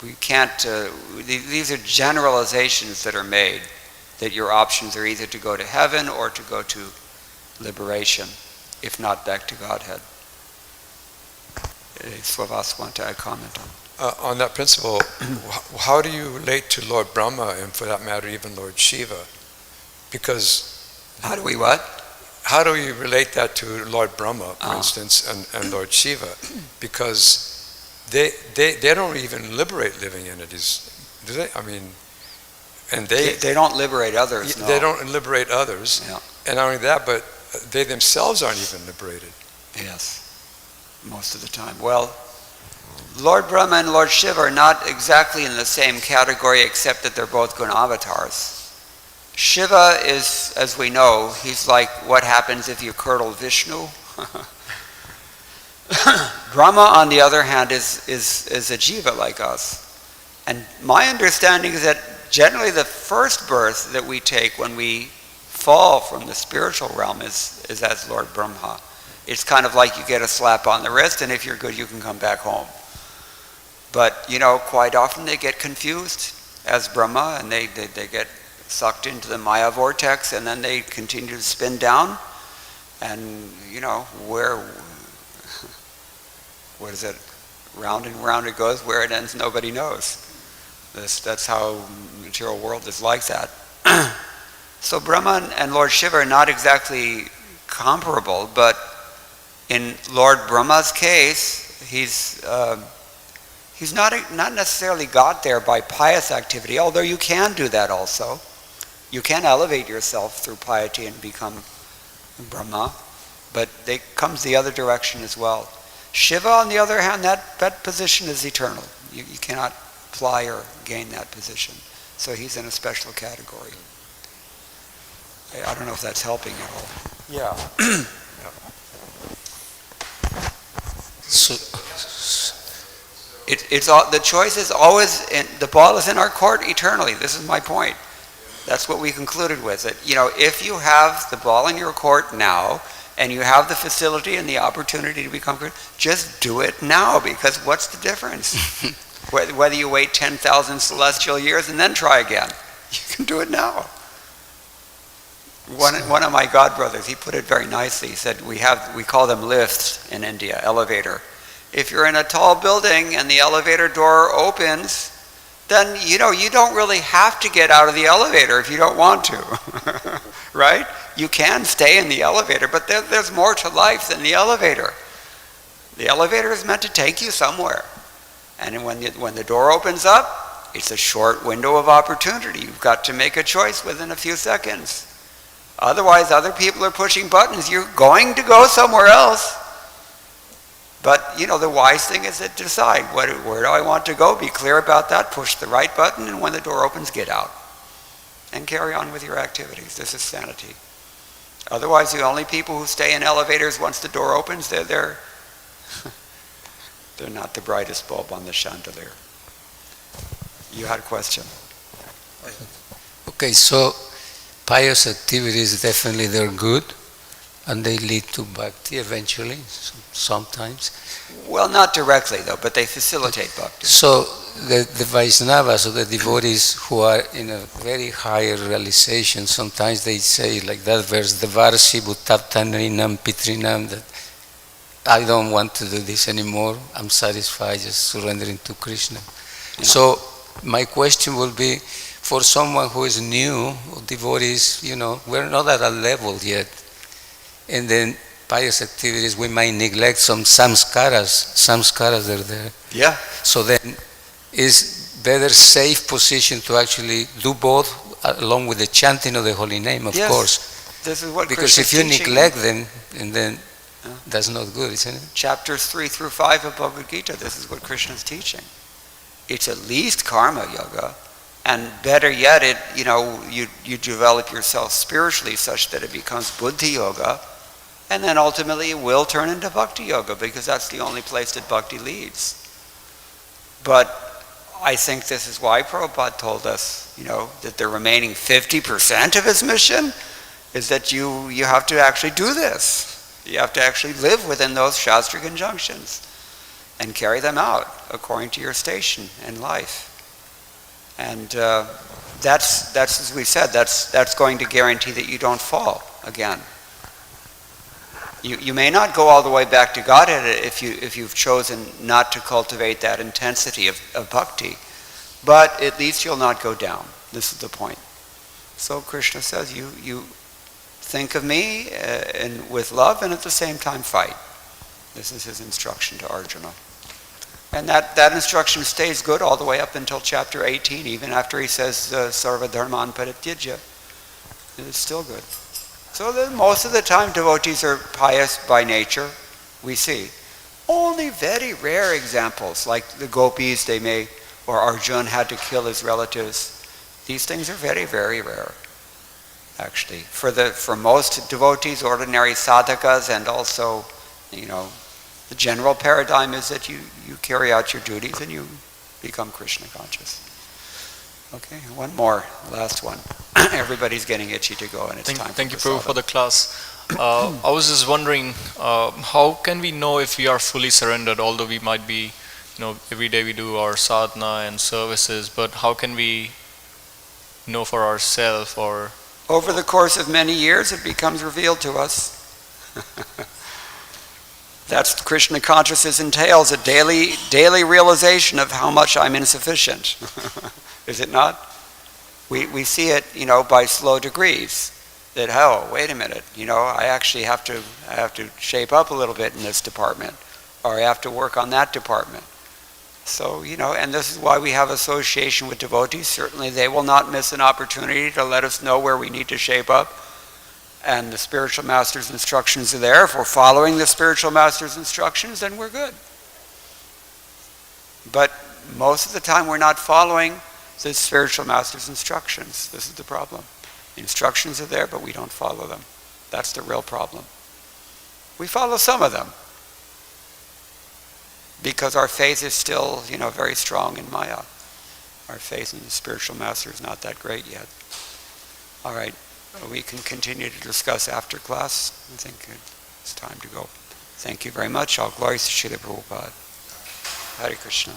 We can't. These are generalizations that are made, that your options are either to go to heaven or to go to liberation, if not back to Godhead. Slavas want to add comment on that principle. How do you relate to Lord Brahma, and for that matter even Lord Shiva? Because how do we what? How do you relate that to Lord Brahma, for instance, and Lord Shiva? Because they don't even liberate living entities, do they? I mean, and they don't liberate others. No. They don't liberate others, yeah. And not only that, but they themselves aren't even liberated. Yes, most of the time. Well, Lord Brahma and Lord Shiva are not exactly in the same category, except that they're both guna avatars. Shiva is, as we know, he's like what happens if you curdle Vishnu. Brahma, on the other hand, is a jiva like us. And my understanding is that generally the first birth that we take when we fall from the spiritual realm is as Lord Brahma. It's kind of like you get a slap on the wrist, and if you're good, you can come back home. But, quite often they get confused as Brahma, and they get sucked into the Maya vortex, and then they continue to spin down, and what is it? Round and round it goes. Where it ends, nobody knows. That's how the material world is like that. So Brahma and Lord Shiva are not exactly comparable, but in Lord Brahma's case, he's not necessarily got there by pious activity, although you can do that also. You can elevate yourself through piety and become Brahma, but it comes the other direction as well. Shiva, on the other hand, that position is eternal. You cannot plier gain that position. So he's in a special category. I don't know if that's helping at all. Yeah. So it's all, the choice is always, the ball is in our court eternally. This is my point. That's what we concluded with it. You know, if you have the ball in your court now, and you have the facility and the opportunity to become Christian, just do it now, because what's the difference? Whether you wait 10,000 celestial years and then try again, you can do it now. One of my godbrothers, he put it very nicely. He said, we call them lifts in India, elevator. If you're in a tall building and the elevator door opens, then you don't really have to get out of the elevator if you don't want to, right? You can stay in the elevator, but there's more to life than the elevator. The elevator is meant to take you somewhere. And when the door opens up, it's a short window of opportunity. You've got to make a choice within a few seconds. Otherwise, other people are pushing buttons. You're going to go somewhere else. But, the wise thing is to decide, where do I want to go? Be clear about that, push the right button, and when the door opens, get out. And carry on with your activities. This is sanity. Otherwise, the only people who stay in elevators once the door opens, they're not the brightest bulb on the chandelier. You had a question. Okay, so pious activities, definitely they're good, and they lead to bhakti eventually, sometimes. Well, not directly though, but they facilitate bhakti. So the Vaishnavas, or the devotees who are in a very higher realization, sometimes they say, like that verse, Devarsi bhutaptanrinam pitrinam, that I don't want to do this anymore, I'm satisfied just surrendering to Krishna. Yeah. So my question will be, for someone who is new, devotees, we're not at a level yet. And then pious activities, we might neglect some samskaras are there. Yeah. So then is better safe position to actually do both along with the chanting of the holy name, of course. This is what because Krishna's if you teaching. neglect them, and then that's not good, isn't it? Chapters 3 through 5 of Bhagavad-gītā, this is what Krishna's teaching. It's at least karma yoga, and better yet, you develop yourself spiritually such that it becomes buddhi yoga, and then ultimately it will turn into bhakti yoga, because that's the only place that bhakti leads. But I think this is why Prabhupada told us, that the remaining 50% of his mission is that you have to actually do this. You have to actually live within those shastric injunctions and carry them out according to your station in life. And that's as we said, that's going to guarantee that you don't fall again. You may not go all the way back to Godhead if you've chosen not to cultivate that intensity of bhakti, but at least you'll not go down. This is the point. So Krishna says, you think of me and with love, and at the same time fight. This is his instruction to Arjuna. And that instruction stays good all the way up until chapter 18, even after he says sarva dharman parityajya. It's still good. So most of the time devotees are pious by nature, we see. Only very rare examples, like the gopis, or Arjuna had to kill his relatives. These things are very, very rare, actually. For most devotees, ordinary sadhakas, and also, the general paradigm is that you carry out your duties and you become Krishna conscious. Okay, one more, last one. Everybody's getting itchy to go, and it's time. Thank you, Prabhu, for the class. I was just wondering, how can we know if we are fully surrendered, although we might be, every day we do our sadhana and services, but how can we know for ourselves? Or over the course of many years, it becomes revealed to us. That's Krishna consciousness entails, a daily realization of how much I'm insufficient. Is it not? We see it, by slow degrees. That, wait a minute, I actually have to shape up a little bit in this department, or I have to work on that department. So, and this is why we have association with devotees. Certainly they will not miss an opportunity to let us know where we need to shape up. And the spiritual master's instructions are there. If we're following the spiritual master's instructions, then we're good. But most of the time we're not following the spiritual master's instructions. This is the problem. The instructions are there, but we don't follow them. That's the real problem. We follow some of them because our faith is still, very strong in Maya. Our faith in the spiritual master is not that great yet. All right, we can continue to discuss after class. I think it's time to go. Thank you very much. All glories to Srila Prabhupada. Hare Krishna.